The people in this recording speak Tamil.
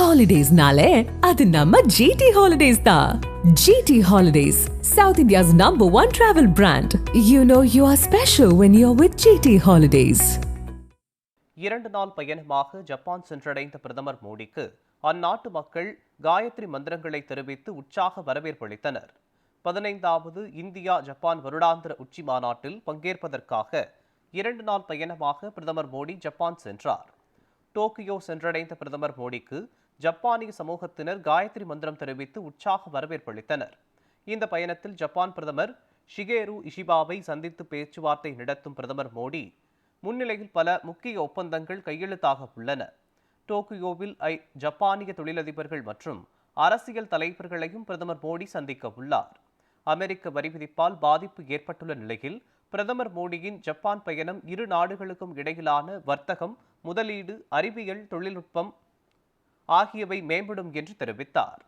Holidays-nale, adu namma GT Holidays da. GT Holidays, South India's #1 travel brand. You know you are special when you're with GT Holidays. 2 நாள் பயணமாக ஜப்பான் சென்றடைந்த பிரதமர் மோடிக்கு அந்நாட்டு மக்கள் காயத்ரி மந்திரங்களை தெரிவித்து உற்சாக வரவேற்பளித்தனர். 15வது இந்தியா ஜப்பான் வருடாந்திர உச்சி மாநாட்டில் பங்கேற்பதற்காக 2 நாள் பயணமாக பிரதமர் மோடி ஜப்பான் சென்றார். டோக்கியோ சென்றடைந்த பிரதமர் மோடிக்கு ஜப்பானிய சமூகத்தினர் காயத்ரி மந்திரம் தெரிவித்து உற்சாக வரவேற்பளித்தனர். இந்த பயணத்தில் ஜப்பான் பிரதமர் ஷிகேரு இஷிபாவை சந்தித்து பேச்சுவார்த்தை நடத்தும் பிரதமர் மோடி முன்னிலையில் பல முக்கிய ஒப்பந்தங்கள் கையெழுத்தாக உள்ளன. டோக்கியோவில் ஜப்பானிய தொழிலதிபர்கள் மற்றும் அரசியல் தலைவர்களையும் பிரதமர் மோடி சந்திக்க உள்ளார். அமெரிக்க வரி விதிப்பால் பாதிப்பு ஏற்பட்டுள்ள நிலையில் பிரதமர் மோடியின் ஜப்பான் பயணம் இரு நாடுகளுக்கும் இடையிலான வர்த்தகம், முதலீடு, அறிவியல், தொழில்நுட்பம் ஆகியவை மேம்படும் என்று தெரிவித்தார்.